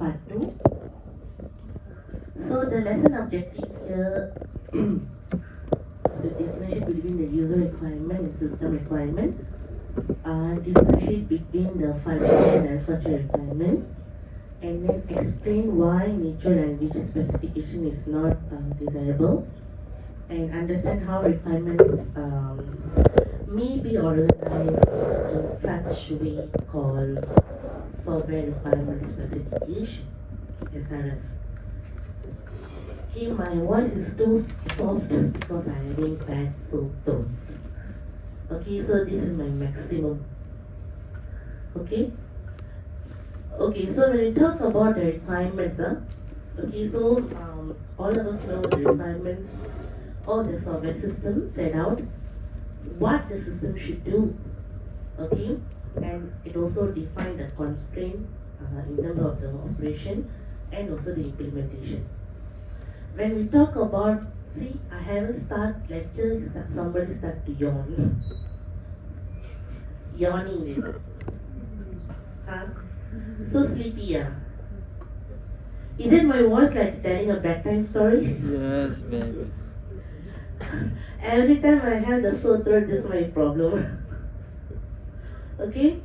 part 2. So the lesson objective here the differentiate between the user requirement and system requirement, differentiate between the functional and manufacturer requirement, and then explain why natural language specification is not desirable, and understand how requirements may be organized in such way called software requirement specification, SRS. Okay, my voice is too soft because I am having bad throat. Okay, so this is my maximum. Okay? Okay, so when we talk about the requirements, okay, so all of us know the requirements of the software system set out what the system should do, okay, and it also defines the constraint in terms of the operation and also the implementation. When we talk about, see, I haven't started lecture, somebody start to yawn. Yawning. Huh? So sleepy, yeah. Isn't my voice like telling a bedtime story? Yes, baby. Every time I have the sore throat, this is my problem. Okay?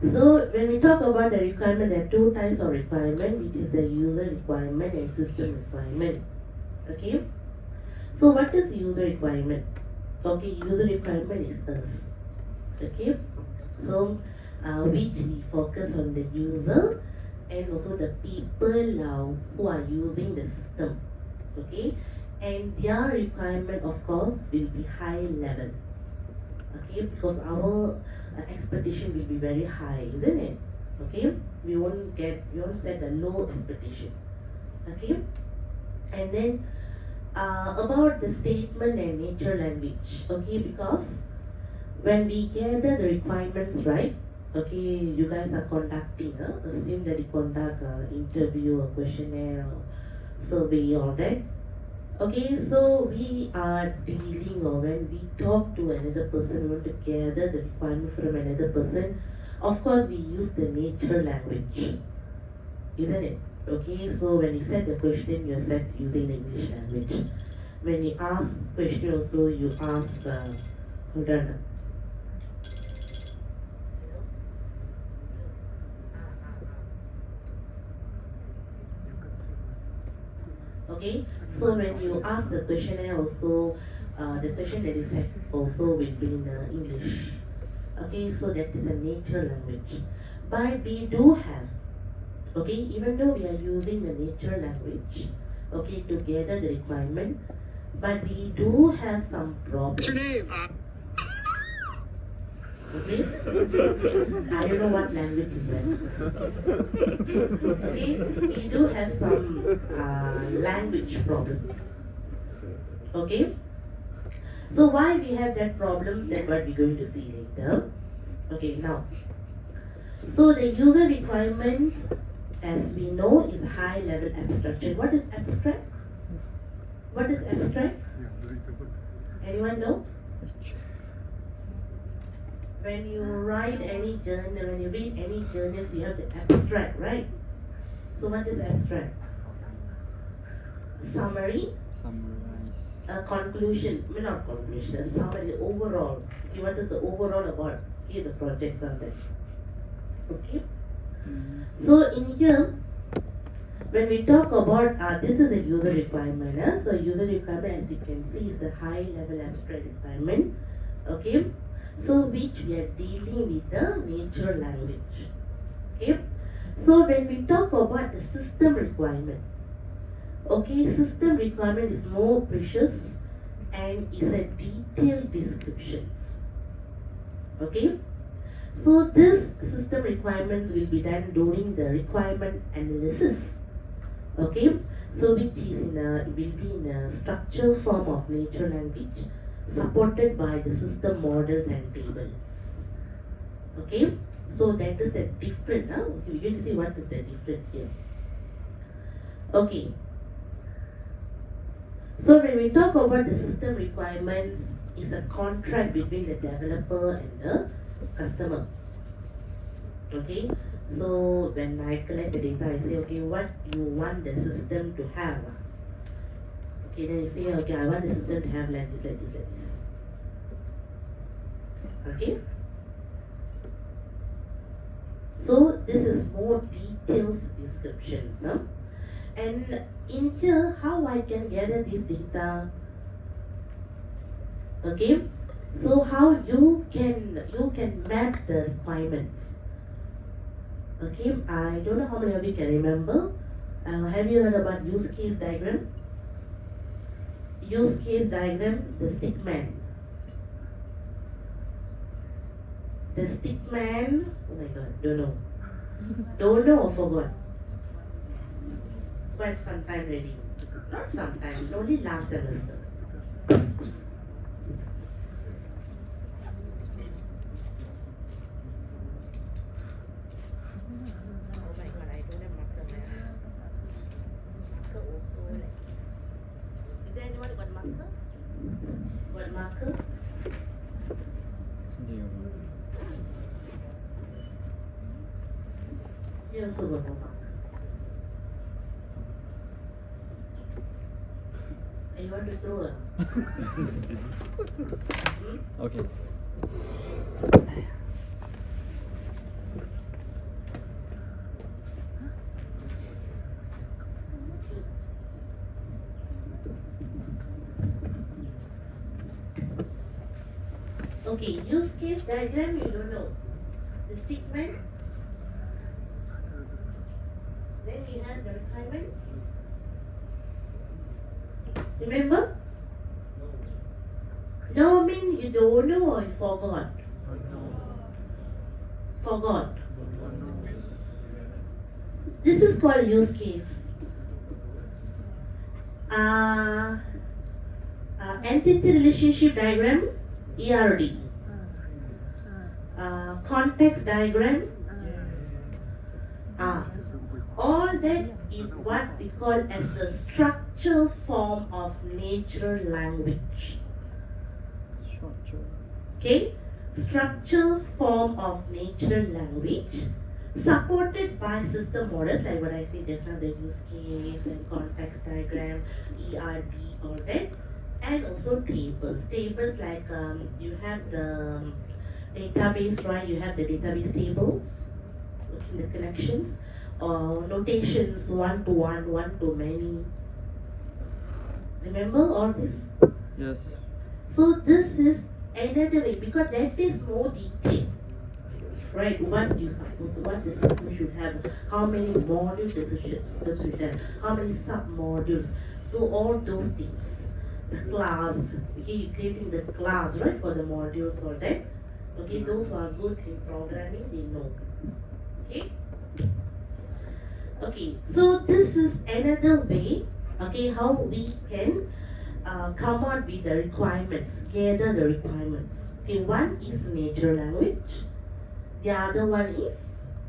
So when we talk about the requirement, there are two types of requirement, which is the user requirement and system requirement. Okay? So what is user requirement? Okay, user requirement is us. Okay? So which we focus on the user and also the people who are using the system. Okay? And their requirement, of course, will be high level. Okay, because our expectation will be very high, isn't it? Okay, we won't set a low expectation. Okay, and then about the statement and nature language. Okay, because when we gather the requirements, right? Okay, you guys are conducting, assume that you conduct an interview, a questionnaire, or survey, all that. Okay, so we are dealing, or when we talk to another person, we want to gather the requirement from another person. Of course, we use the nature language, isn't it? Okay, so when you set the question, you set using the English language. When you ask question, also you ask. Hold on. Okay, so when you ask the questionnaire also, the question that is set also will be in English. Okay, so that is a nature language. But we do have, okay, even though we are using the nature language, okay, to gather the requirement, but we do have some problems. Okay? I don't know what language is that. Okay? We do have some language problems. Okay? So why we have that problem, that's what we're going to see later. Okay, now. So the user requirements, as we know, is high level abstraction. What is abstract? What is abstract? Anyone know? When you write any journal, when you read any journals, you have the abstract, right? So what is abstract? Summary? Summarize. A conclusion, not conclusion, a summary, overall. Okay, what is the overall about? Okay, the projects are there. Okay? So in here, when we talk about, this is a user requirement. So user requirement, as you can see, is a high level abstract requirement. Okay? So which we are dealing with the nature language. Okay, so when we talk about the system requirement, okay, system requirement is more precious and is a detailed description. Okay, so this system requirements will be done during the requirement analysis. Okay, so which is will be in a structured form of nature language, supported by the system models and tables. Okay, so that is the different. We're going to see what is the difference here. Okay, so when we talk about the system requirements, it's a contract between the developer and the customer. Okay, So when I collect the data, I say, okay, what you want the system to have? Okay, then you say, okay, I want the system to have like this, like this, like this. Okay? So this is more details descriptions. Huh? And in here, how I can gather this data? Okay, so how you can map the requirements. Okay, I don't know how many of you can remember. Have you heard about use case diagram? Use case diagram, the stick man. The stick man, oh my god, don't know. Don't know or forgot. Quite some time already. Not sometime, only last semester. Oh my god, I don't have marker man. Marker also like this. Is there anyone got marker? Got marker? You also got no marker. And you want to throw it? Okay. Okay, use case diagram you don't know. The statement. Then we have the requirements. Remember? No mean you don't know or you forgot. Forgot. This is called use case. Entity relationship diagram, ERD. Context diagram. All that is what we call as the structural form of natural language. Structure. Okay? Structural form of natural language supported by system models like what I said just now, the use case and context diagram, ERD, all that, and also tables. Tables like you have the database, right? You have the database tables, looking the connections, or notations one to one, one to many. Remember all this? Yes. So this is another way because that is more detailed. Right, what you suppose, what the system should have, how many modules the system should have, how many sub-modules, so all those things. The class, okay, you're creating the class, right, for the modules or that. Okay, those who are good in programming, they know. Okay? Okay, so this is another way, okay, how we can come out with the requirements, gather the requirements. Okay, one is natural language. The other one is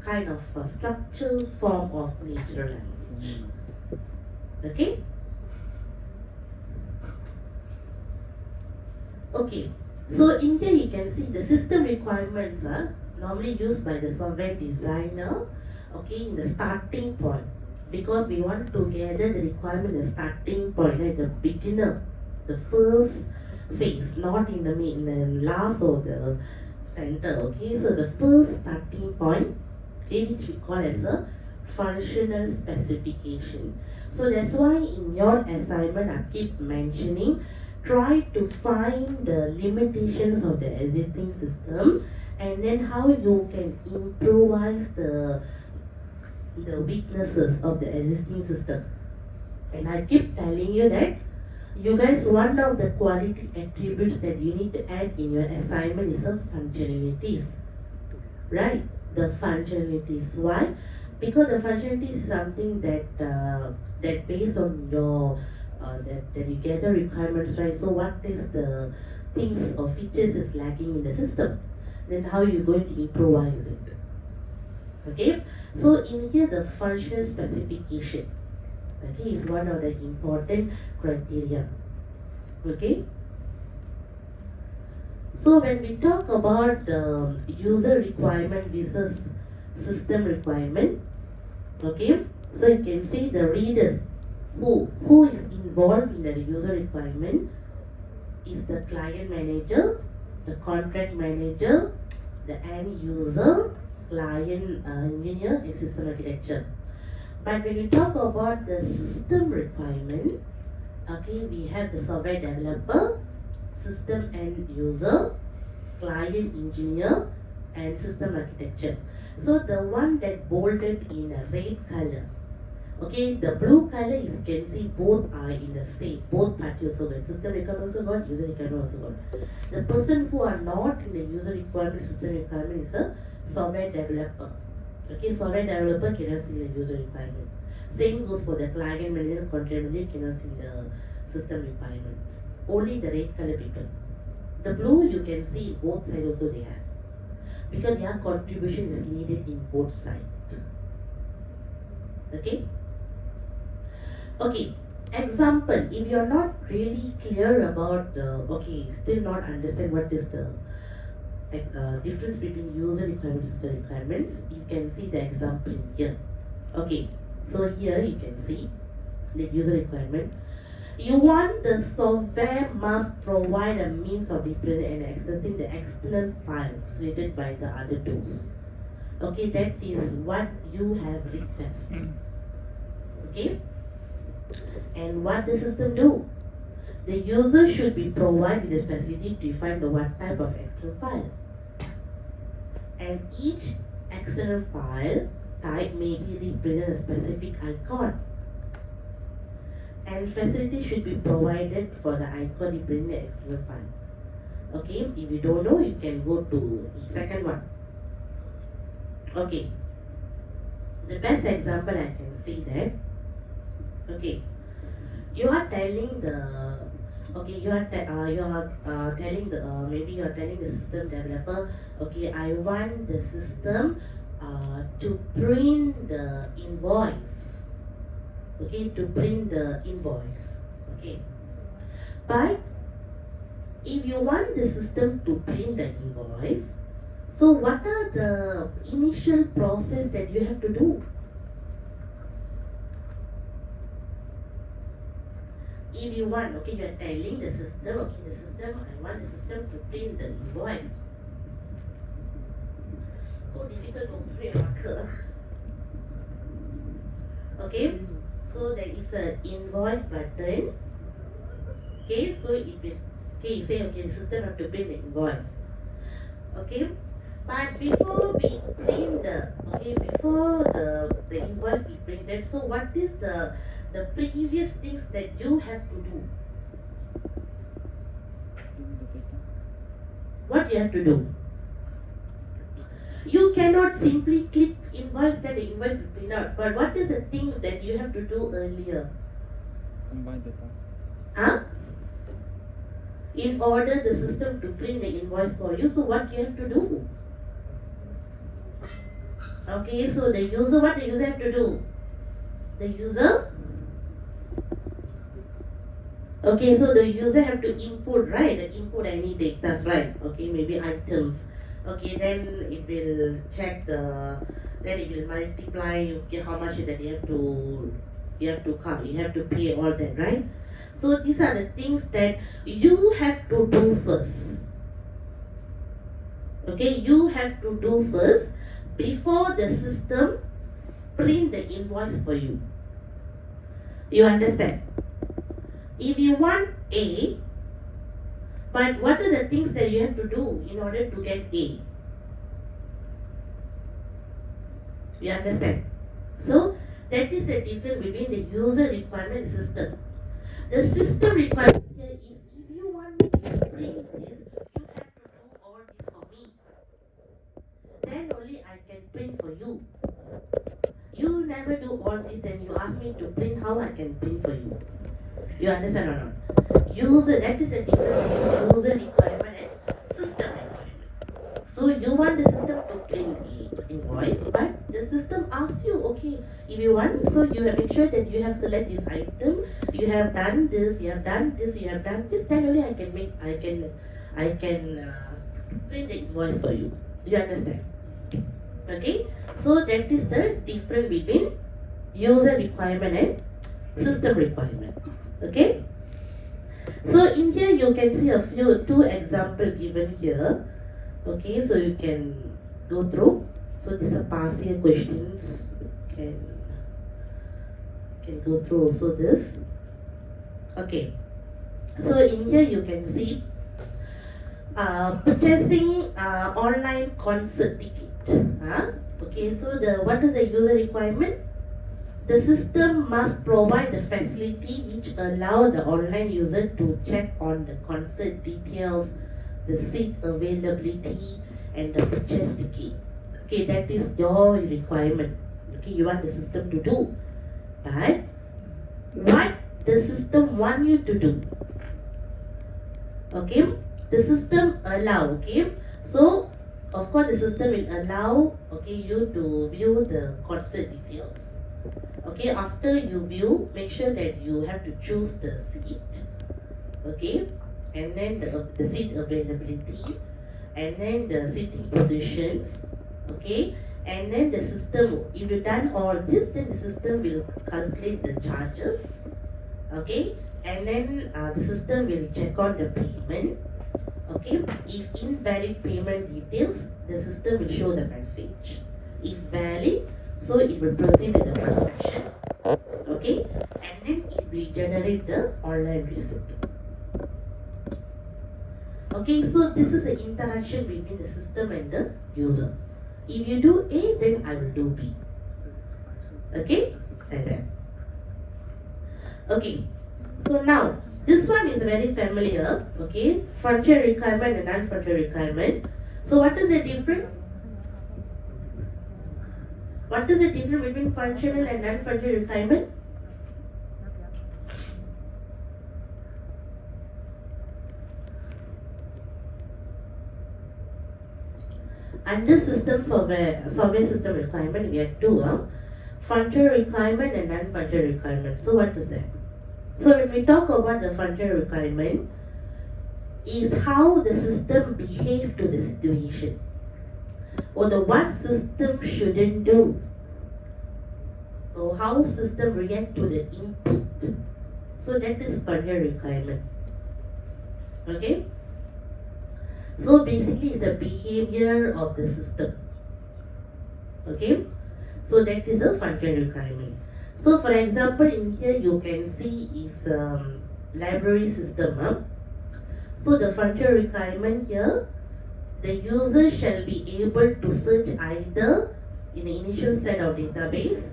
kind of a structural form of natural language. Okay? Okay. So in here you can see the system requirements are normally used by the software designer, okay, in the starting point. Because we want to gather the requirement in the starting point, like the beginner, the first phase, not in the last or the center. Okay, so the first starting point, okay, which we call as a functional specification. So that's why in your assignment I keep mentioning, try to find the limitations of the existing system and then how you can improvise the weaknesses of the existing system. And I keep telling you that you guys, one of the quality attributes that you need to add in your assignment is some functionalities. Right? The functionalities. Why? Because the functionality is something that based on your that you gather requirements, right? So what is the things or features is lacking in the system? Then how you going to improvise it? Okay? So in here the functional specification, okay, is one of the important criteria. Okay? So when we talk about the user requirement versus system requirement. Okay, so you can see the readers who is involved in the user requirement is the client manager, the contract manager, the end user, client engineer, and system architecture. But when we talk about the system requirement, okay, we have the software developer, system end user, client engineer, and system architecture. So the one that bolded in a red color, okay, the blue color you can see both are in the same, both parties also got, system requirement also got, user requirement also got. The person who are not in the user requirement, system requirement is a software developer. Okay, software developer cannot see the user requirement. Same goes for the client manager, contract manager cannot see the system requirements. Only the red color people. The blue you can see both sides also they have. Because their contribution is needed in both sides. Okay? Okay, example, if you're not really clear about the, okay, still not understand what is the difference between user requirements and system requirements, you can see the example here. Okay, so here you can see the user requirement. You want the software must provide a means of representing and accessing the external files created by the other tools. Okay, that is what you have requested. Okay, and what the system do? The user should be provided with the facility to define the what type of external file. And each external file type may be represent a specific icon. And facility should be provided for the icon representing the external file. Okay, if you don't know, you can go to second one. Okay, the best example I can see that. Okay, you are telling the, okay, you are telling the, maybe you are telling the system developer, okay, I want the system to print the invoice, okay, to print the invoice, okay. But if you want the system to print the invoice, so what are the initial process that you have to do? If you want, okay, you are telling the system, okay, the system, I want the system to print the invoice. So difficult to print marker. Okay, so there is a invoice button. Okay, so it will, okay, you say, okay, the system have to print the invoice. Okay, but before we print the, okay, before the invoice be printed, so what is the previous things that you have to do? What you have to do? You cannot simply click invoice, then the invoice will print out. But what is the thing that you have to do earlier? Combine data. Huh? In order the system to print the invoice for you, so what you have to do? Okay, so the user, what the user have to do? The user, okay, so the user have to input, right? The input any data, right? Okay, maybe items. Okay, then it will check the, then it will multiply, okay, how much that you have to come, you have to pay all that, right? So these are the things that you have to do first. Okay, you have to do first before the system print the invoice for you. You understand? If you want A, but what are the things that you have to do in order to get A? You understand? So that is the difference between the user requirement and system. The system requirement here is, if you want me to print this, you have to do all this for me. Then only I can print for you. You never do all this, then you ask me to print, how I can print for you. You understand or not? User, that is the difference between user requirement and system requirement. So you want the system to print the invoice, but the system asks you, okay, if you want, so you have make sure that you have select this item, you have done this, you have done this, you have done this, then only I can print the invoice for you. Do you understand? Okay, so that is the difference between user requirement and system requirement. Okay, so in here you can see a few two example given here. Okay, so you can go through. So these are past year questions. Can go through also this. Okay, so in here you can see purchasing online concert ticket. Okay, so what is the user requirement? The system must provide the facility which allow the online user to check on the concert details, the seat availability, and the purchase ticket. Okay, that is your requirement. Okay, you want the system to do. But what the system want you to do? Okay, the system allow. Okay, so of course the system will allow you to view the concert details. Okay, after you view, make sure that you have to choose the seat. Okay, and then the seat availability, and then the seating positions. Okay, and then the system, if you done all this, then the system will calculate the charges. Okay, and then the system will check on the payment. Okay, if invalid payment details, the system will show the message. If valid, so it will proceed with the transaction. Okay, and then it will generate the online receipt. Okay, so this is the interaction between the system and the user. If you do A, then I will do B. Okay, like that. Okay, so now this one is very familiar. Okay, functional requirement and non-functional requirement. So what is the difference? What is the difference between functional and non-functional requirement? Under system software system requirement, we have two functional requirement and non-functional requirement. So what is that? So when we talk about the functional requirement, is how the system behave to the situation, or the what system shouldn't do, or how system react to the input. So that is functional requirement. Okay. So basically, it's the behavior of the system. Okay, so that is a functional requirement. So for example, in here you can see is library system. So the functional requirement here, the user shall be able to search either in the initial set of database,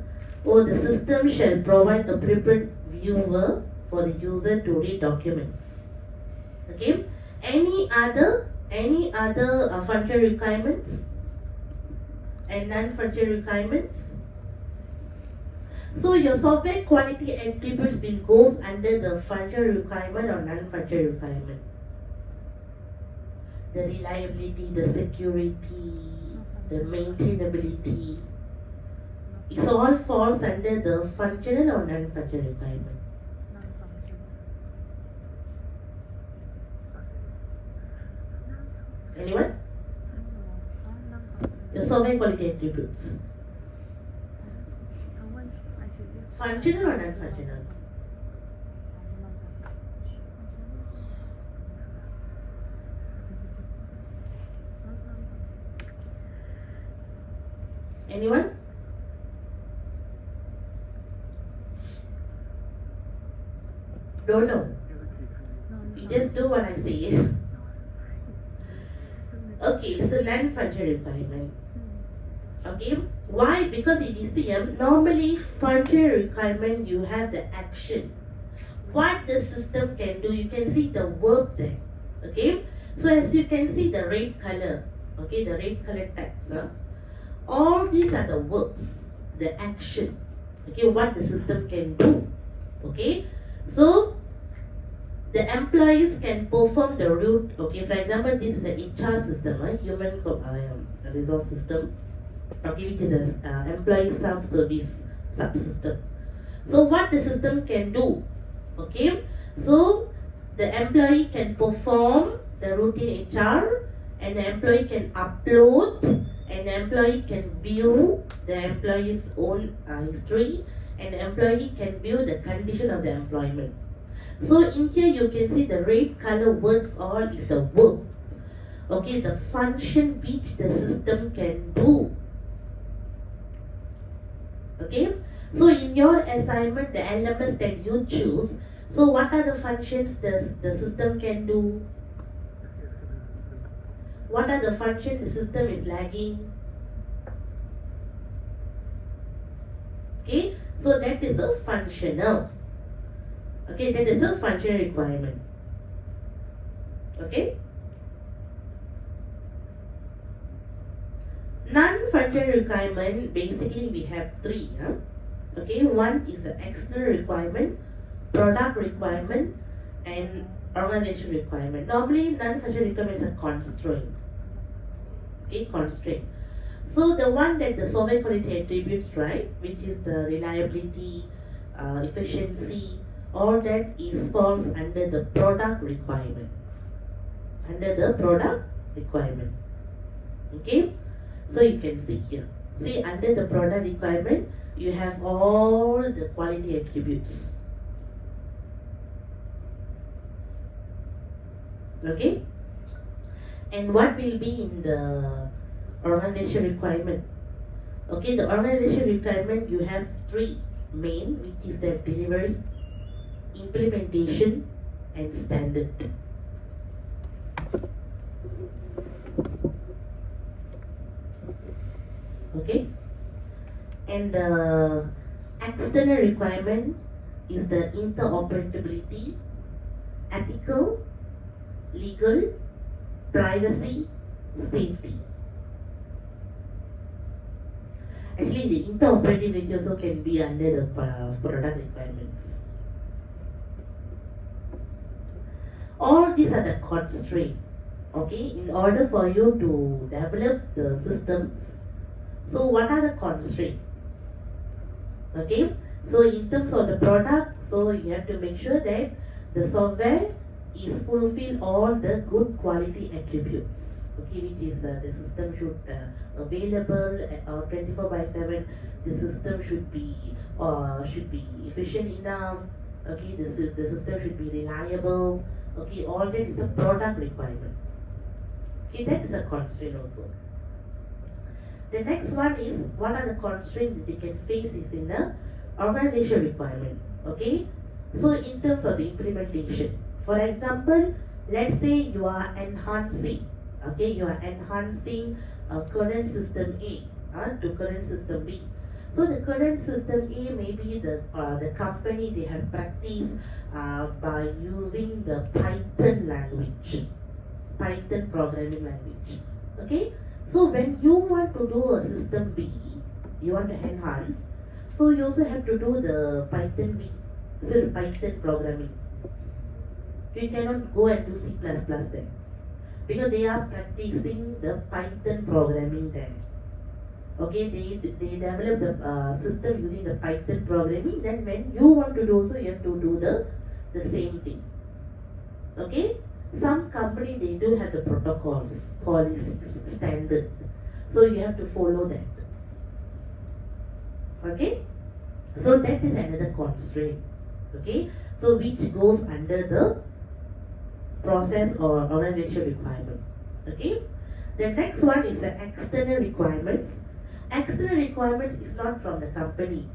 or the system shall provide a prepared viewer for the user to read documents. Okay, any other functional requirements and non-functional requirements? So your software quality attributes will goes under the functional requirement or non-functional requirement. The reliability, the security, the maintainability, it all falls under the functional or non-functional requirement. Anyone? The software quality attributes. Functional or non-functional? Anyone? Don't know. You just do what I say. Okay, so non-functional requirement. Okay, why? Because if you see normally functional requirement, you have the action. What the system can do, you can see the verb there. Okay, so as you can see the red color, okay, the red color text. All these are the verbs, the action. Okay, what the system can do. Okay, so the employees can perform the route. Okay, for example, this is an HR system, human resource system. Okay, which is an employee self-service subsystem. So what the system can do? Okay, so the employee can perform the routine HR, and the employee can upload An employee can view the employee's own history, and the employee can view the condition of the employment. So in here you can see the red color words all is the verb. Okay, the function which the system can do. Okay, so in your assignment, the elements that you choose, so what are the functions the system can do? What are the functions the system is lagging? Okay, so that is a functional. Okay, that is a functional requirement. Okay. Non-functional requirement, basically we have three. Okay, one is the external requirement, product requirement, and organization requirement. Normally, non-functional requirement is a constraint. Okay, constraint. So the one that the software quality attributes, right, which is the reliability, efficiency, all that is falls under the product requirement. Under the product requirement. Okay. So you can see here. See, under the product requirement, you have all the quality attributes. Okay? And what will be in the organization requirement? Okay, the organization requirement, you have three main, which is the delivery, implementation, and standard. Okay, and the external requirement is the interoperability, ethical, legal, privacy, safety. Actually, the interoperability also can be under the product requirements. All these are the constraints. Okay, in order for you to develop the systems. So what are the constraints? Okay, so in terms of the product, so you have to make sure that the software is fulfill all the good quality attributes. Okay, which is the system should available 24/7. The system should be efficient enough. Okay, the system should be reliable. Okay, all that is a product requirement. Okay, that is a constraint also. The next one is what are the constraints that you can face is in the organization requirement. Okay, so in terms of the implementation, for example, let's say you are enhancing. Okay, you are enhancing a current system A to current system B. So the current system A, maybe the company they have practiced by using the Python language, Python programming language. Okay. So when you want to do a system B, you want to enhance, so you also have to do the Python B, so the Python programming. You cannot go and do C++ there, because they are practicing the Python programming there. Okay, they develop the system using the Python programming. Then when you want to do so, you have to do the same thing. Okay. Some company they do have the protocols, policies, standard. So you have to follow that. Okay? So that is another constraint. Okay? So which goes under the process or organization requirement. Okay? The next one is the external requirements. External requirements is not from the company.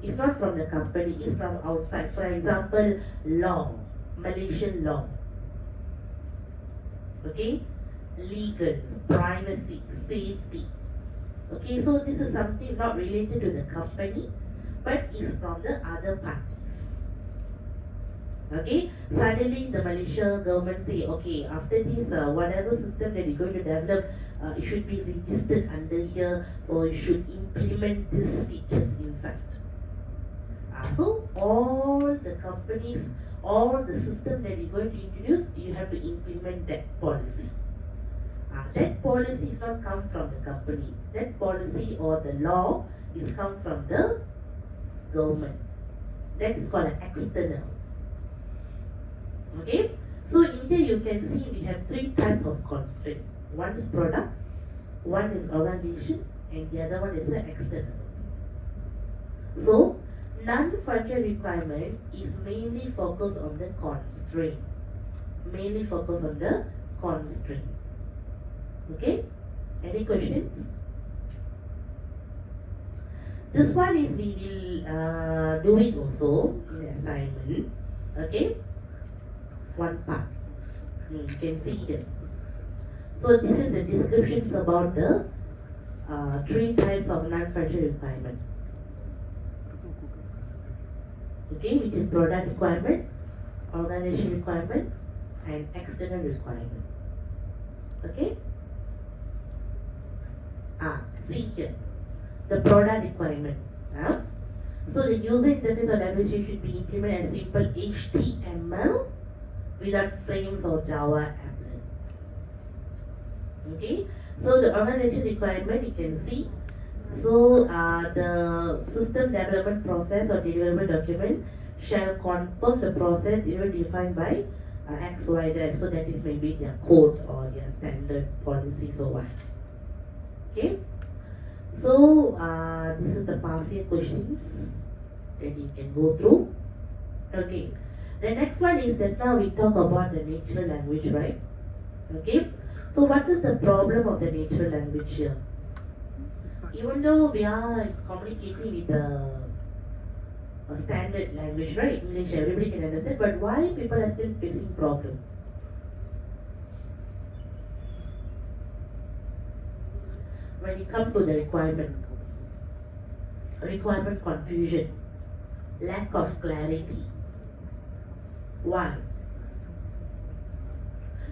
It's not from the company, it's from outside. For example, law, Malaysian law. Okay, legal, privacy, safety. Okay, so this is something not related to the company, but is from the other parties. Okay, suddenly the Malaysia government say, okay, after this, whatever system that you're going to develop, it should be registered under here, or you should implement these features inside. So all the companies, all the system that you're going to introduce, you have to implement that policy. That policy is not come from the company. That policy or the law is come from the government. That is called an external. Okay? So in here you can see we have three types of constraint. One is product, one is organization and the other one is the external. So, non-functional requirement is mainly focused on the constraint. Mainly focused on the constraint. Okay? Any questions? This one is we will do it also in the assignment. Okay? One part. You can see here. So this is the descriptions about the three types of non-functional requirement. Okay, which is product requirement, organization requirement, and external requirement. Okay? See here, the product requirement. So the user interface or application should be implemented as simple HTML without frames or Java applets. Okay? So the organization requirement you can see. So the system development process or development document shall confirm the process defined by X, Y, Z. So that is maybe their codes or their standard policies or what. Okay. So this is the past year questions that you can go through. Okay. The next one is that now we talk about the natural language, right? Okay. So what is the problem of the natural language here? Even though we are communicating with a standard language, right? English, everybody can understand, but why people are still facing problems? When you come to the requirement confusion, lack of clarity. Why?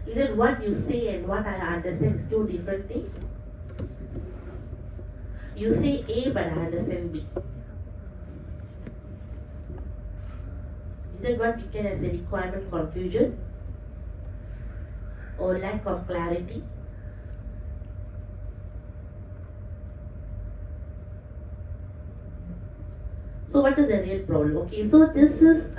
Is it what you say and what I understand is two different things? You say A but I understand B. Is that what we can as a requirement confusion or lack of clarity? So what is the real problem? Okay, so this is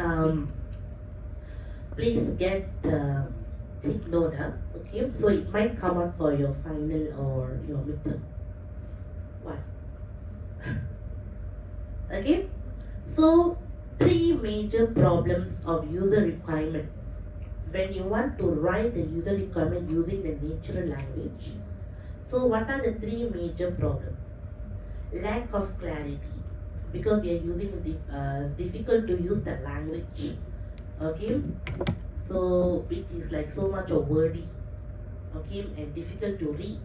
please get take note. Okay, so it might come up for your final or your midterm. What? Okay, so three major problems of user requirement. When you want to write the user requirement using the natural language, so what are the three major problems? Lack of clarity, because we are using difficult to use the language. Okay, so which is like so much of wordy. Okay, and difficult to read.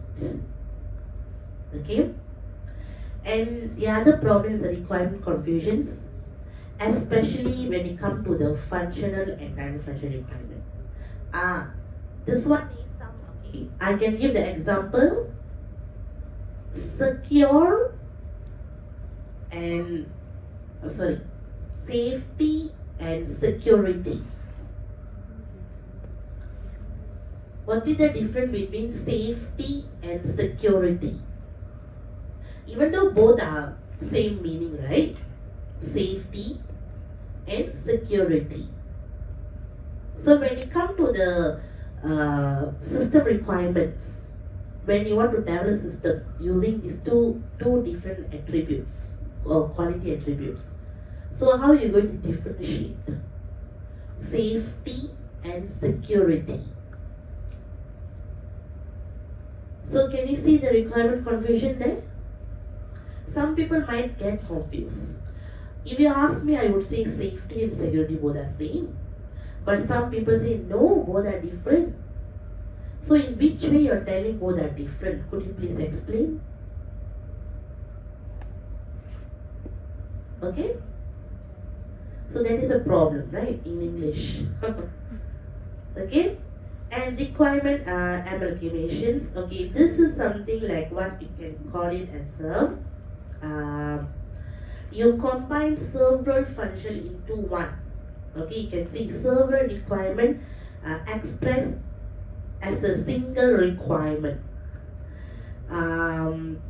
Okay, and the other problem is the requirement confusions, especially when it comes to the functional and non-functional requirement. This one is some, okay. I can give the example. Secure and safety and security. What is the difference between safety and security? Even though both are same meaning, right? Safety and security. So when you come to the system requirements, when you want to develop a system using these two different attributes or quality attributes, so how are you going to differentiate safety and security? So can you see the requirement confusion there? Some people might get confused. If you ask me, I would say safety and security both are same. But some people say no, both are different. So in which way you are telling both are different? Could you please explain? Okay? So that is a problem, right, in English. Okay? And requirement amalgamations. Okay, this is something like what you can call it as a you combine several functions into one. Okay, you can see several requirement expressed as a single requirement.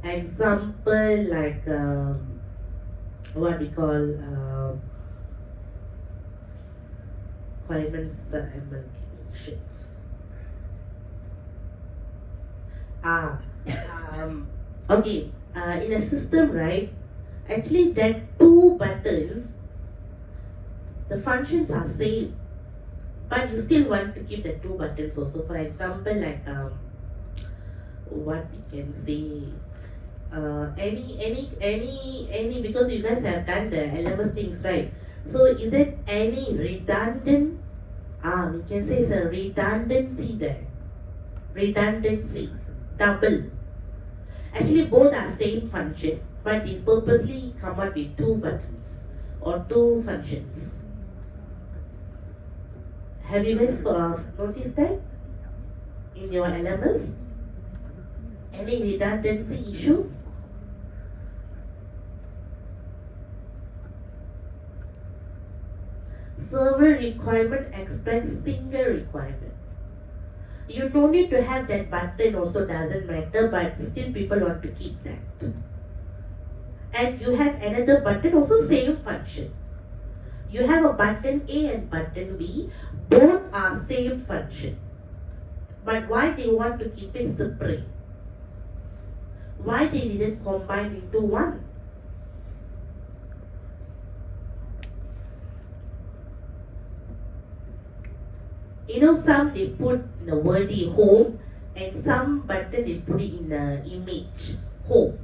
Example like what we call requirements amalgamations. Okay, in a system, right? Actually, that two buttons, the functions are same, but you still want to keep the two buttons also. For example, like what we can say, any because you guys have done the LMS things, right? So is it any redundant? We can say it's a redundancy there. Redundancy, double. Actually, both are same function, but they purposely come up with two buttons or two functions. Have you guys noticed that in your LMS? Any redundancy issues? Server requirement express single requirement. You don't need to have that button also, doesn't matter, but still people want to keep that. And you have another button also same function. You have a button A and button B, both are same function. But why they want to keep it separate? Why they didn't combine into one? You know, some they put the wordy home, and some button they put it in the image home.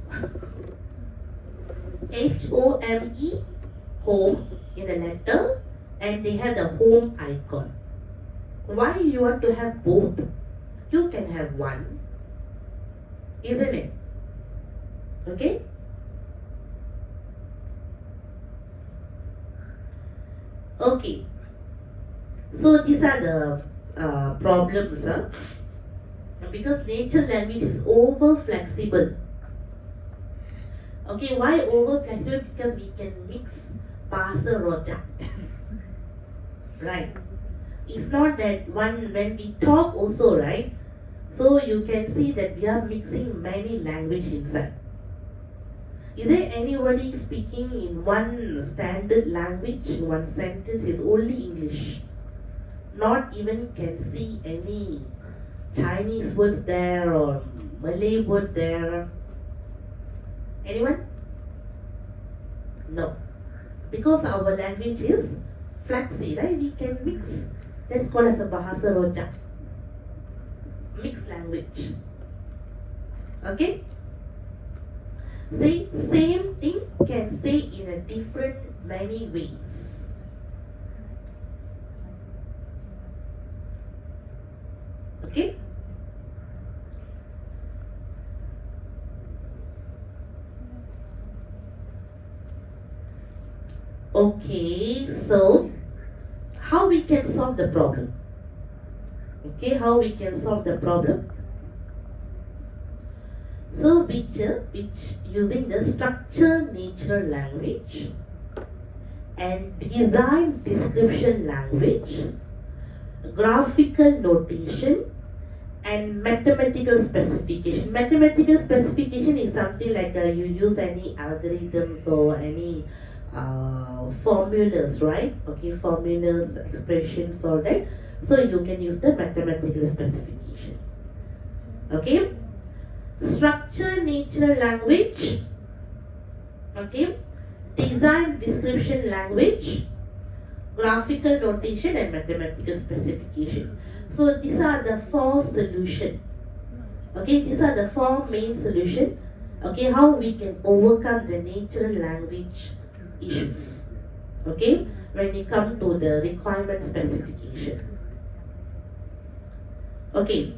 HOME, home in a letter, and they have the home icon. Why you want to have both? You can have one, isn't it? Okay? Okay. So these are the problems, because nature language is over flexible. Okay, why over flexible? Because we can mix Bahasa Rojak. Right. It's not that when we talk also, right? So you can see that we are mixing many language inside. Is there anybody speaking in one standard language, one sentence is only English? Not even can see any Chinese words there or Malay word there. Anyone? No. Because our language is flexi, right? We can mix. That's called as a Bahasa Rojak. Mixed language. Okay? See, same thing can say in a different many ways. Okay? Okay, so how we can solve the problem? Okay, how we can solve the problem? So which using the structure natural language and design description language, graphical notation, and mathematical specification. Mathematical specification is something like you use any algorithms or any formulas, right? Okay, formulas, expressions, all that. So you can use the mathematical specification. Okay, structure natural language. Okay, design description language, graphical notation, and mathematical specification. So these are the four solutions. Okay, these are the four main solutions. Okay, how we can overcome the natural language issues. Okay, when you come to the requirement specification. Okay,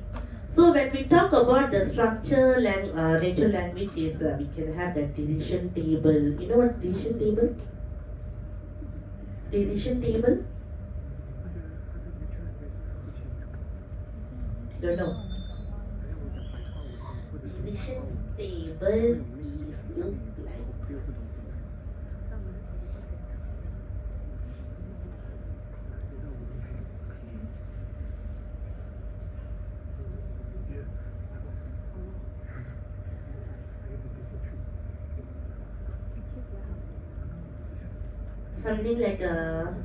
so when we talk about the structure natural language is we can have the decision table. You know what decision table? Decision table? Don't know. Decision table is look like something like a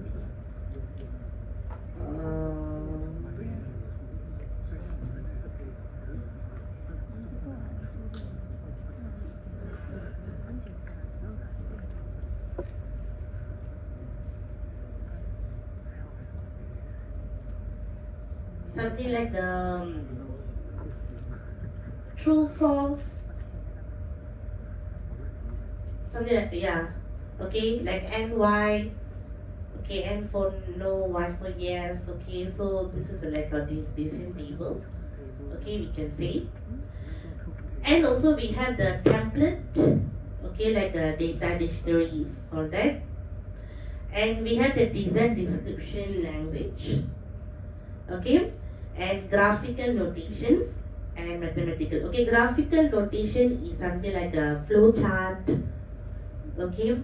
something like the true, false, something like, yeah, okay, like NY, okay, N for no, Y for yes, okay, so this is like a decision tables, okay, we can say. And also we have the template, okay, like data dictionaries, all that. And we have the design description language, okay, and graphical notations and mathematical. Okay, graphical notation is something like a flow chart, okay.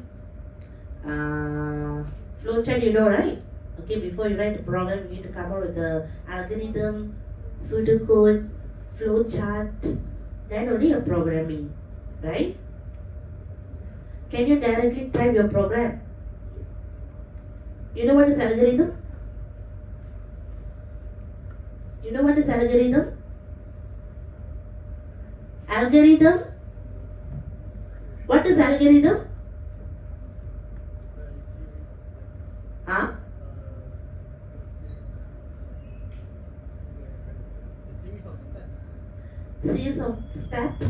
Flow chart, you know, right? Okay, before you write the program, you need to come up with the algorithm, pseudocode, flow chart, then only your programming, right? Can you directly type your program? You know what is algorithm? You know what is algorithm? Algorithm? What is algorithm? Huh? Series of steps.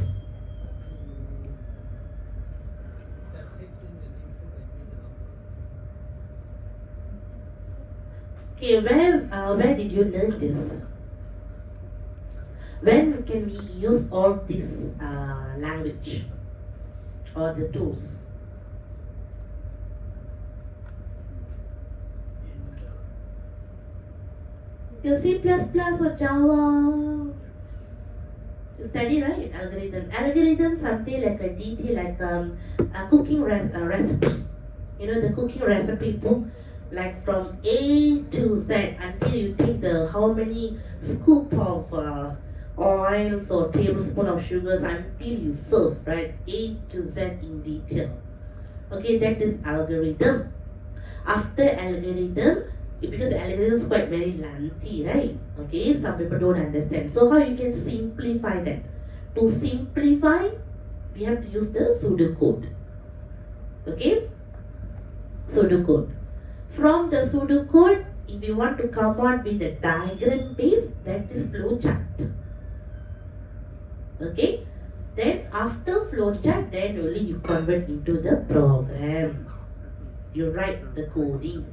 Okay, where did you learn this? When can we use all this language or the tools? Your C++ or Java, you study, right? Algorithm. Algorithm something like a DT, like a cooking recipe. You know the cooking recipe book, like from A to Z until you take the how many scoop of oils or tablespoon of sugars until you serve, right? A to Z in detail. Okay, that is algorithm. After algorithm, because algorithm is quite very lengthy, right? Okay, some people don't understand. So how you can simplify that? To simplify, we have to use the pseudocode. Okay, pseudocode. From the pseudocode, if you want to come out with a diagram base, that is flowchart. Okay, then after flowchart, then only you convert into the program. You write the coding.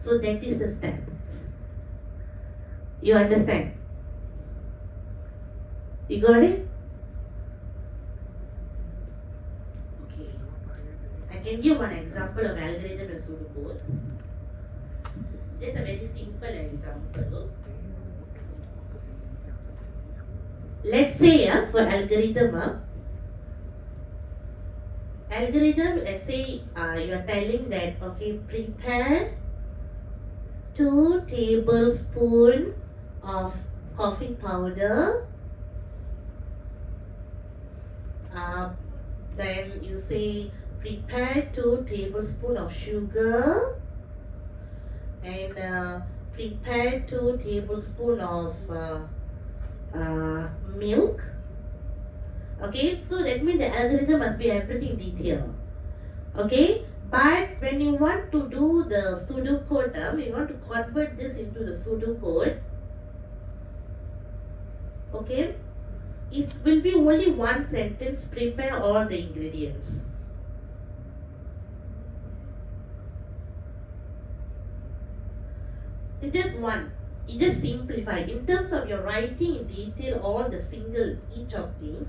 So that is the steps. You understand? You got it? Okay. I can give one example of algorithm and pseudocode. Just a very simple example. Let's say for algorithm, let's say you are telling that, okay, prepare 2 tablespoons of coffee powder. Then you say prepare 2 tablespoons of sugar and prepare 2 tablespoons of milk. Okay, so that means the algorithm must be everything detailed. Okay, but when you want to do the pseudocode, you want to convert this into the pseudocode. Okay, it will be only one sentence, prepare all the ingredients. It's just one. You just simplify. In terms of your writing in detail all the single each of things,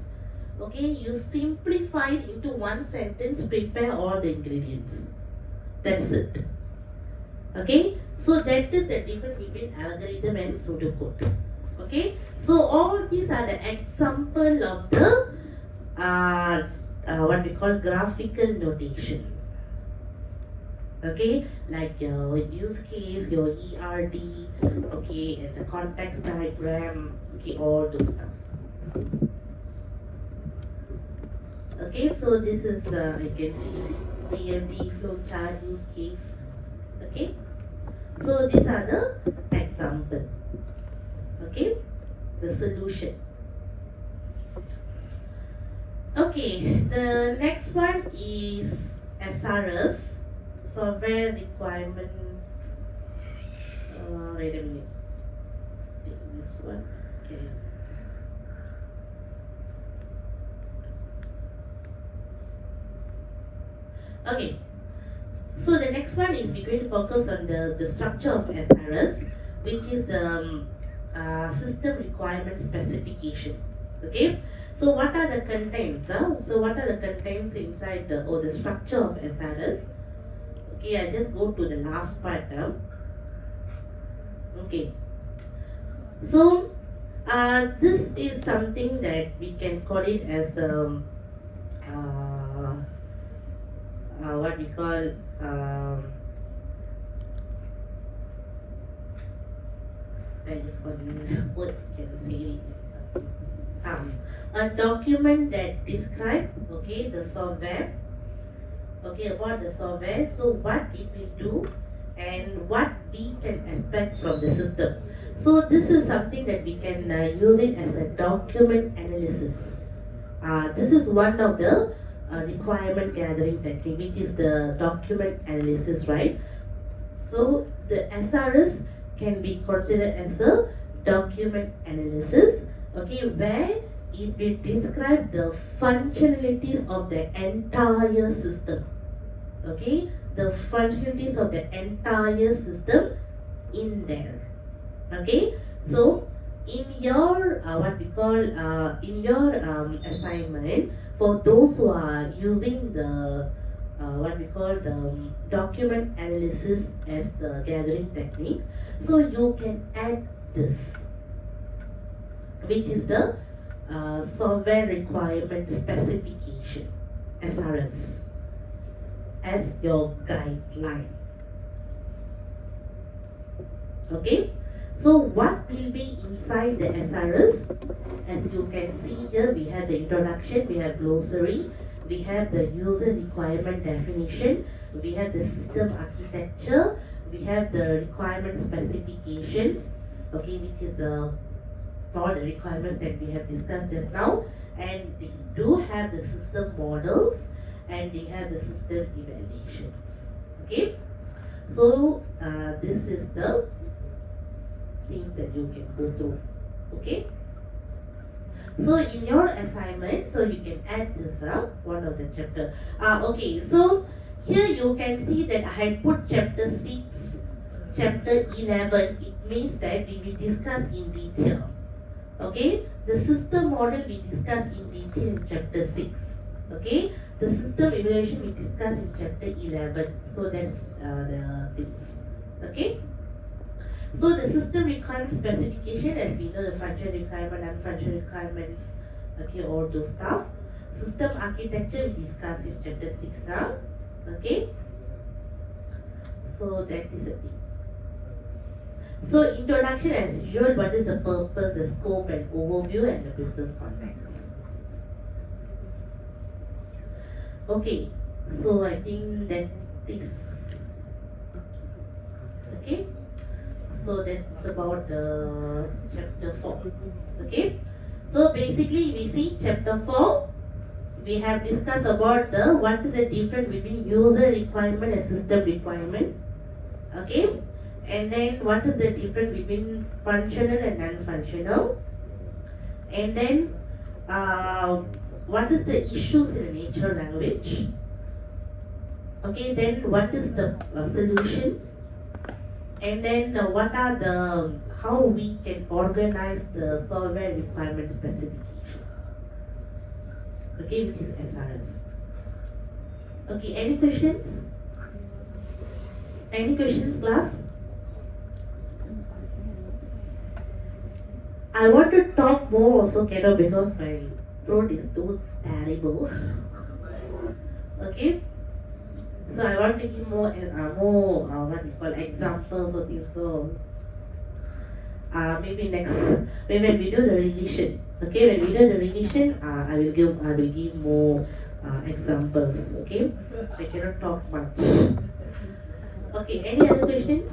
okay, you simplify it into one sentence, prepare all the ingredients. That's it. Okay, so that is the difference between algorithm and pseudocode. Okay, so all these are the example of the what we call graphical notation. Okay, like your use case, your ERD, okay, and the context diagram, okay, all those stuff. Okay, so this is I can see DMD flowchart use case. Okay, so these are the example. Okay, the solution. Okay, the next one is SRS, software requirement. Wait a minute. this one. Okay. Okay. So the next one is we're going to focus on the structure of SRS, which is the system requirement specification. Okay. So what are the contents? So what are the contents inside the structure of SRS? Okay, I just go to the last part now. Okay. So this is something that we can call it as what we call I just want to what can I say it? A document that describes the software, about the software, so what it will do and what we can expect from the system. So this is something that we can use it as a document analysis. This is one of the requirement gathering technique, which is the document analysis, right? So the SRS can be considered as a document analysis, where it will describe the functionalities of the entire system. The functionalities of the entire system in there. So in your what we call in your assignment, for those who are using the what we call the document analysis as the gathering technique, so you can add this, which is the software requirement specification, SRS, as your guideline. So what will be inside the SRS? As you can see here, we have the introduction, we have glossary, we have the user requirement definition, we have the system architecture, we have the requirement specifications, which is all the requirements that we have discussed just now, and they do have the system models and they have the system evaluations. So this is the things that you can go through. So in your assignment, so you can add this one of the chapter. So here you can see that I have put chapter 6, chapter 11. It means that we will discuss in detail. The system model we discuss in detail in chapter 6. The system evaluation we discuss in chapter 11. So that's the things. So the system requirement specification, as we know, the function requirement and function requirements, all those stuff. System architecture we discuss in chapter 6. So that is the thing. So introduction as usual, what is the purpose, the scope and overview and the business context. So I think that is so that's about chapter 4. So basically we see chapter 4, we have discussed about what is the difference between user requirement and system requirement. And then what is the difference between functional and non-functional. And then what is the issues in the natural language. Then what is the solution. And then what are how we can organize the software requirement specification, which is SRS. Any questions? Any questions, class? I want to talk more also, Keto, because my throat is too terrible. So I want to give more what we call examples of this. So maybe when we do the revision. When we do the revision, I will give more examples. I cannot talk much. Any other questions?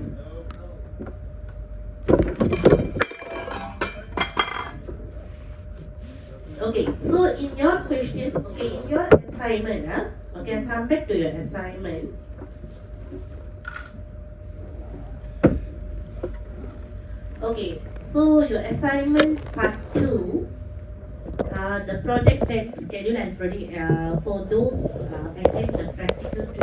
So in your question, in your assignment, I'll come back to your assignment. So your assignment part 2, the project time schedule and for those attend the practical today.